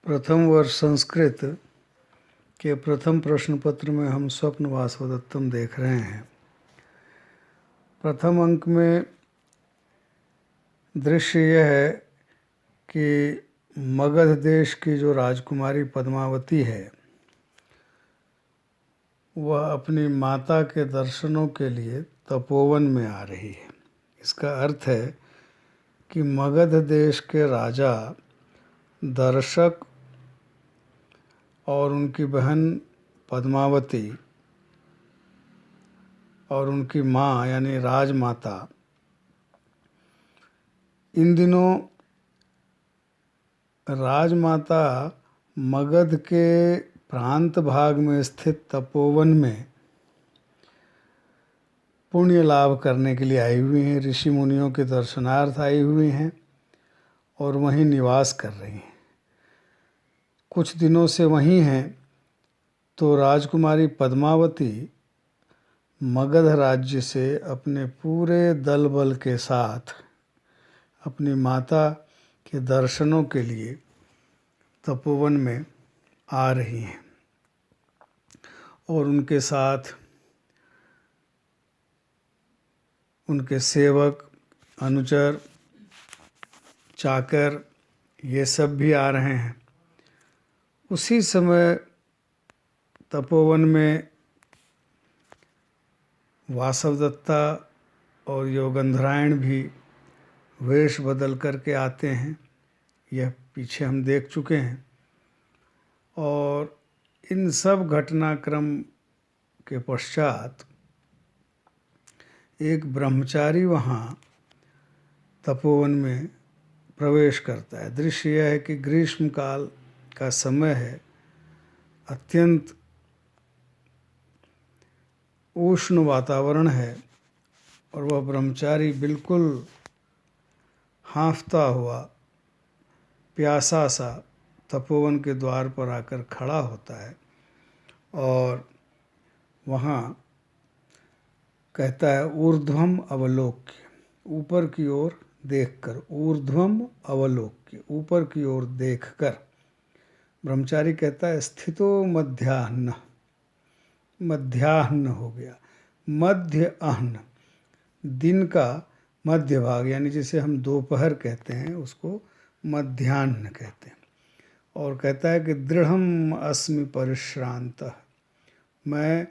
प्रथम वर्ष संस्कृत के प्रथम प्रश्न पत्र में हम स्वप्न वासवदत्तम देख रहे हैं। प्रथम अंक में दृश्य यह है कि मगध देश की जो राजकुमारी पद्मावती है वह अपनी माता के दर्शनों के लिए तपोवन में आ रही है। इसका अर्थ है कि मगध देश के राजा दर्शक और उनकी बहन पद्मावती और उनकी माँ यानी राजमाता इन दिनों राजमाता मगध के प्रांत भाग में स्थित तपोवन में पुण्य लाभ करने के लिए आई हुई हैं, ऋषि मुनियों के दर्शनार्थ आई हुई हैं और वहीं निवास कर रही हैं। कुछ दिनों से वहीं हैं तो राजकुमारी पद्मावती मगध राज्य से अपने पूरे दल बल के साथ अपनी माता के दर्शनों के लिए तपोवन में आ रही हैं और उनके साथ उनके सेवक, अनुचर, चाकर ये सब भी आ रहे हैं। उसी समय तपोवन में वासवदत्ता और योगंधरायण भी वेश बदल करके आते हैं। यह पीछे हम देख चुके हैं और इन सब घटनाक्रम के पश्चात एक ब्रह्मचारी वहाँ तपोवन में प्रवेश करता है। दृश्य यह है कि ग्रीष्म काल का समय है, अत्यंत उष्ण वातावरण है और वह ब्रह्मचारी बिल्कुल हाँफता हुआ प्यासा सा तपोवन के द्वार पर आकर खड़ा होता है और वहाँ कहता है ऊर्ध्वम अवलोक्य, ऊपर की ओर देखकर, ऊर्ध्वम अवलोक्य, ऊपर की ओर देखकर। ब्रह्मचारी कहता है स्थितो मध्याह्न, मध्याह्न हो गया, मध्य अह्न, दिन का मध्य भाग यानी जिसे हम दोपहर कहते हैं उसको मध्याह्न कहते हैं। और कहता है कि दृढ़म अस्मि परिश्रांतः, मैं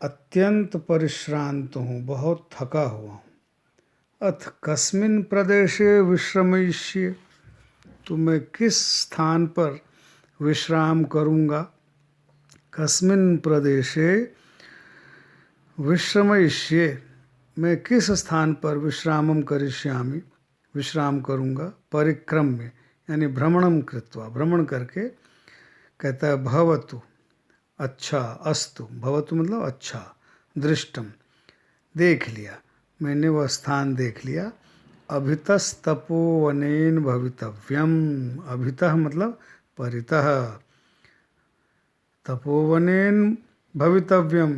अत्यंत परिश्रांत हूँ, बहुत थका हुआ हूँ। अथ कस्मिन् प्रदेशे विश्रमिष्ये, तो मैं किस स्थान पर विश्राम करूँगा। कस्मिन् प्रदेशे विश्रमिष्ये, मैं किस स्थान पर विश्रामं करिष्यामि, विश्राम करूँगा। परिक्रम में यानी भ्रमणम कृत्वा, भ्रमण करके। कहता है भवतु, अच्छा, अस्तु, भवतु मतलब अच्छा, दृष्टम, देख लिया, मैंने वह स्थान देख लिया। अभितस्तपोवनेन भवितव्यम, अभितः मतलब परितः, तपोवनेन भवितव्यम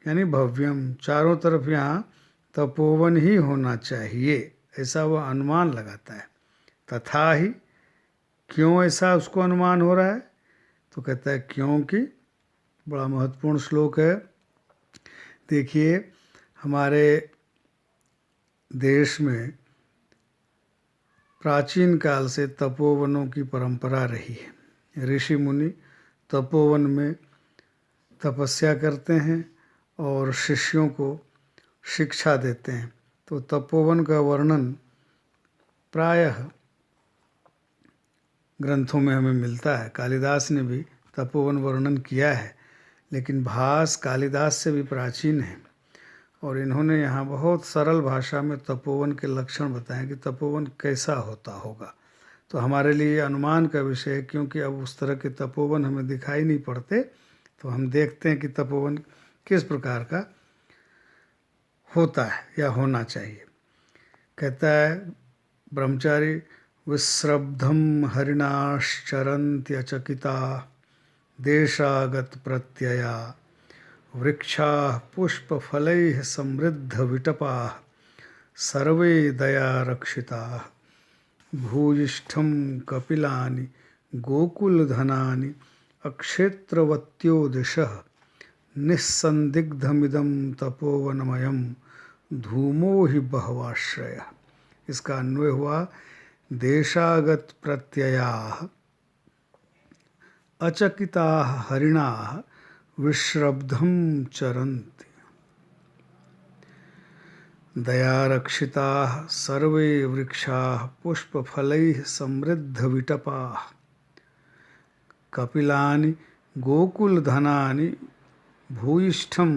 यानी भव्यम, चारों तरफ यहाँ तपोवन ही होना चाहिए, ऐसा वह अनुमान लगाता है। तथा ही, क्यों ऐसा उसको अनुमान हो रहा है, तो कहता है क्योंकि, बड़ा महत्वपूर्ण श्लोक है। देखिए हमारे देश में प्राचीन काल से तपोवनों की परंपरा रही है। ऋषि मुनि तपोवन में तपस्या करते हैं और शिष्यों को शिक्षा देते हैं। तो तपोवन का वर्णन प्रायः ग्रंथों में हमें मिलता है। कालिदास ने भी तपोवन वर्णन किया है, लेकिन भास कालिदास से भी प्राचीन है और इन्होंने यहाँ बहुत सरल भाषा में तपोवन के लक्षण बताए कि तपोवन कैसा होता होगा। तो हमारे लिए अनुमान का विषय है, क्योंकि अब उस तरह के तपोवन हमें दिखाई नहीं पड़ते, तो हम देखते हैं कि तपोवन किस प्रकार का होता है या होना चाहिए। कहता है ब्रह्मचारी विस्रब्धम हरिणाश्चरन्त्यचकिता देशागत प्रत्यया वृक्षाः पुष्पफलैः समृद्धविटपाः सर्वे दया रक्षिताः भूयिष्ठं कपिलानि गोकुलधनानि अक्षेत्रवत्यो दिशः निस्संदिग्धमिदं तपोवनमयं धूमो हि बहवाश्रयः। इसका अन्वय हुआ देशागत प्रत्ययाः अचकिताः हरिणाः विश्रब्धं चरन्ति। दयारक्षिताः सर्वे वृक्षाः पुष्पफलैः समृद्धविटपाः कपिलानि गोकुलधनानि भूयिष्ठं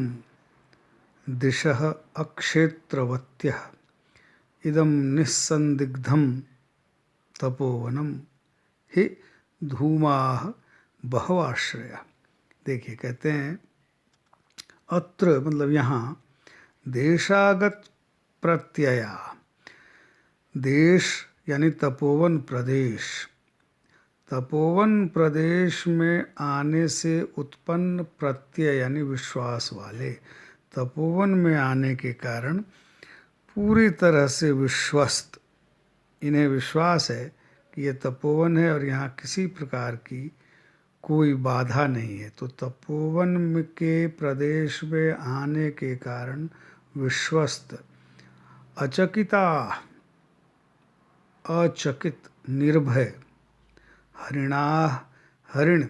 दिशः अक्षेत्रवत्यः इदं निस्संदिग्धं तपोवनम हि धूमाः बहवाश्रया। देखिए कहते हैं अत्र मतलब यहाँ देशागत प्रत्यया, देश यानी तपोवन प्रदेश, तपोवन प्रदेश में आने से उत्पन्न प्रत्यय यानी विश्वास वाले, तपोवन में आने के कारण पूरी तरह से विश्वस्त, इन्हें विश्वास है कि ये तपोवन है और यहाँ किसी प्रकार की कोई बाधा नहीं है। तो तपोवन के प्रदेश में आने के कारण विश्वस्त, अचकिता अचकित, निर्भय, हरिणाः हरिण,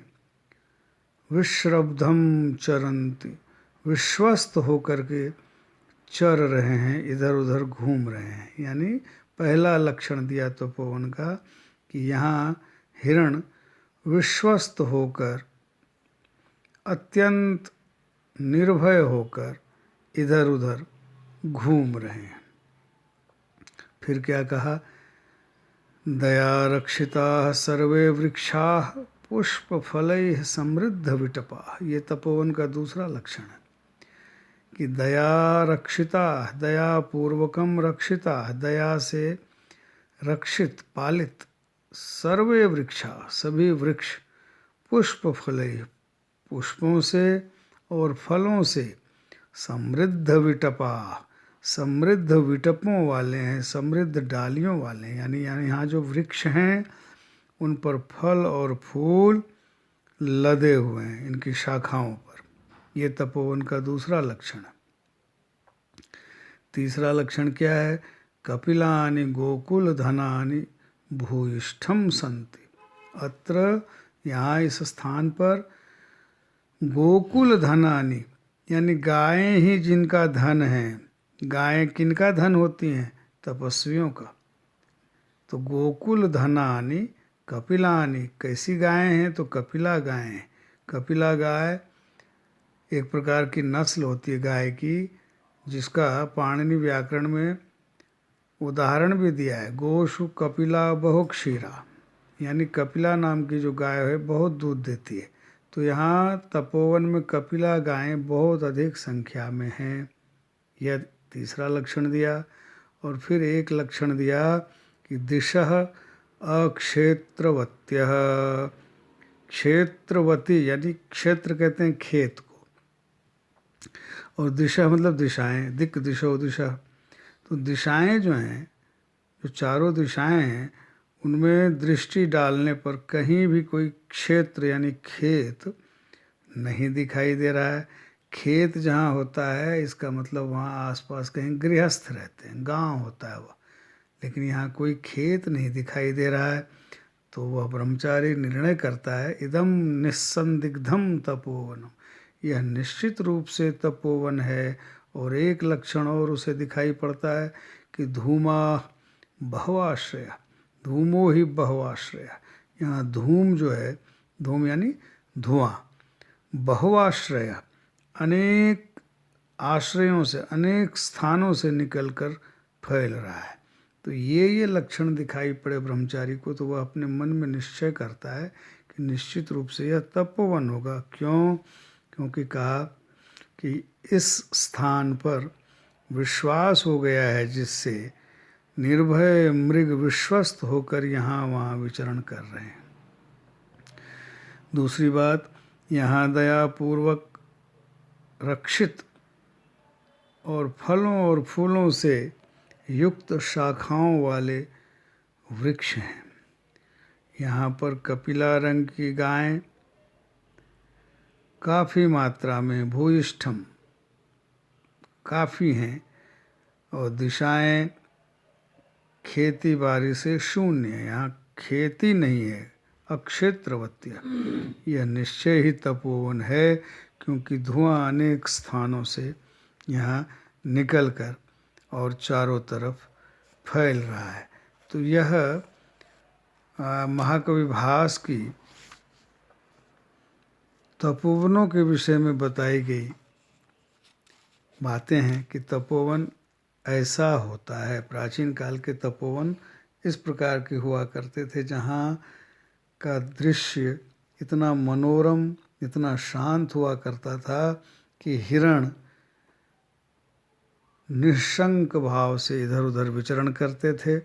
विश्रब्धम चरन्ति, विश्वस्त होकर के चर रहे हैं, इधर उधर घूम रहे हैं। यानी पहला लक्षण दिया तपोवन का कि यहाँ हिरण विश्वस्त होकर, अत्यंत निर्भय होकर इधर उधर घूम रहे हैं। फिर क्या कहा, दया रक्षिता सर्वे वृक्षाः पुष्पफलैः समृद्ध विटपाः। ये तपोवन का दूसरा लक्षण है कि दया रक्षिता, दया पूर्वकम रक्षिता, दया से रक्षित पालित, सर्वे वृक्षा, सभी वृक्ष, पुष्प फले, पुष्पों से और फलों से, समृद्ध विटपा, समृद्ध विटपों वाले हैं, समृद्ध डालियों वाले हैं। यानी यहाँ जो वृक्ष हैं उन पर फल और फूल लदे हुए हैं इनकी शाखाओं पर। ये तपोवन का दूसरा लक्षण है। तीसरा लक्षण क्या है, कपिलानि गोकुल धनानि भूयिष्ठम संति। अत्र यहाँ इस स्थान पर गोकुल धनानि यानी गायें ही जिनका धन है। गायें किनका धन होती हैं, तपस्वियों का। तो गोकुल धनानि कपिलानि, कैसी गायें हैं, तो कपिला गायें। कपिला गाय एक प्रकार की नस्ल होती है गाय की, जिसका पाणिनि व्याकरण में उदाहरण भी दिया है, गोशु कपिला बहुक्षीरा, यानी कपिला नाम की जो गाय है बहुत दूध देती है। तो यहाँ तपोवन में कपिला गायें बहुत अधिक संख्या में हैं। यह तीसरा लक्षण दिया। और फिर एक लक्षण दिया कि दिशः अक्षेत्रवत्यः, क्षेत्रवती यानी क्षेत्र कहते हैं खेत को, और दिशा मतलब दिशाएं, दिक् दिशो दिशा। तो दिशाएं जो हैं, जो चारों दिशाएं हैं, उनमें दृष्टि डालने पर कहीं भी कोई क्षेत्र यानी खेत नहीं दिखाई दे रहा है। खेत जहाँ होता है इसका मतलब वहाँ आसपास कहीं गृहस्थ रहते हैं, गांव होता है वह, लेकिन यहाँ कोई खेत नहीं दिखाई दे रहा है। तो वह ब्रह्मचारी निर्णय करता है, इदम निस्संदिग्धम तपोवनम, यह निश्चित रूप से तपोवन है। और एक लक्षण और उसे दिखाई पड़ता है कि धूमा बहवाश्रया, धूमो ही बहवाश्रया। यहाँ धूम जो है, धूम यानी धुआं, बहुआश्रया, अनेक आश्रयों से, अनेक स्थानों से निकलकर फैल रहा है। तो ये लक्षण दिखाई पड़े ब्रह्मचारी को, तो वह अपने मन में निश्चय करता है कि निश्चित रूप से यह तपोवन होगा। क्यों? क्योंकि कहा कि इस स्थान पर विश्वास हो गया है, जिससे निर्भय मृग विश्वस्त होकर यहाँ वहाँ विचरण कर रहे हैं। दूसरी बात, यहाँ दयापूर्वक रक्षित और फलों और फूलों से युक्त शाखाओं वाले वृक्ष हैं। यहाँ पर कपिला रंग की गायें काफ़ी मात्रा में भूयिष्ठम काफ़ी हैं और दिशाएं खेती बाड़ी से शून्य है। यहाँ खेती नहीं है, अक्षेत्रवत्य। यह निश्चय ही तपोवन है, क्योंकि धुआं अनेक स्थानों से यहाँ निकलकर और चारों तरफ फैल रहा है। तो यह महाकवि भास की तपोवनों के विषय में बताई गई बातें हैं कि तपोवन ऐसा होता है। प्राचीन काल के तपोवन इस प्रकार के हुआ करते थे, जहाँ का दृश्य इतना मनोरम, इतना शांत हुआ करता था कि हिरण निशंक भाव से इधर उधर विचरण करते थे,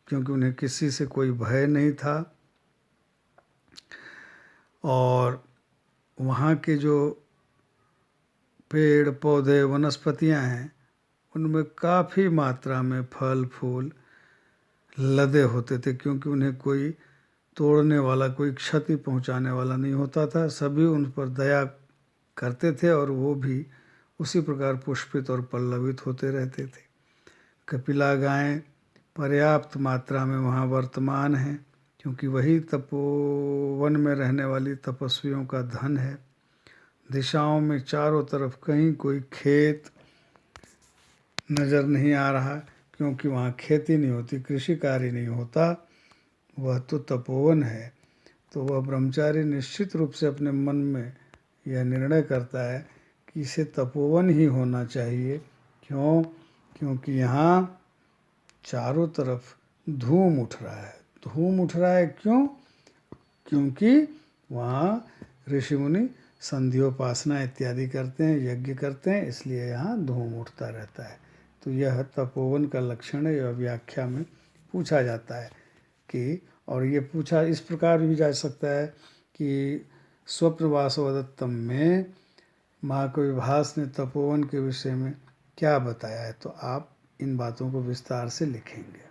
क्योंकि उन्हें किसी से कोई भय नहीं था। और वहाँ के जो पेड़ पौधे वनस्पतियाँ हैं, उनमें काफ़ी मात्रा में फल फूल लदे होते थे, क्योंकि उन्हें कोई तोड़ने वाला, कोई क्षति पहुँचाने वाला नहीं होता था। सभी उन पर दया करते थे और वो भी उसी प्रकार पुष्पित और पल्लवित होते रहते थे। कपिला गायें पर्याप्त मात्रा में वहाँ वर्तमान हैं, क्योंकि वही तपोवन में रहने वाली तपस्वियों का धन है। दिशाओं में चारों तरफ कहीं कोई खेत नज़र नहीं आ रहा, क्योंकि वहाँ खेती नहीं होती, कृषि कार्य नहीं होता। वह तो तपोवन है। तो वह ब्रह्मचारी निश्चित रूप से अपने मन में यह निर्णय करता है कि इसे तपोवन ही होना चाहिए। क्यों? क्योंकि यहाँ चारों तरफ धूम उठ रहा है। धूम उठ रहा है क्यों? क्योंकि वहाँ ऋषि मुनि संध्योपासना इत्यादि करते हैं, यज्ञ करते हैं, इसलिए यहाँ धूम उठता रहता है। तो यह तपोवन का लक्षण है। यह व्याख्या में पूछा जाता है कि, और ये पूछा इस प्रकार भी जा सकता है कि स्वप्न वासवदत्तम में महाकवि भास ने तपोवन के विषय में क्या बताया है। तो आप इन बातों को विस्तार से लिखेंगे।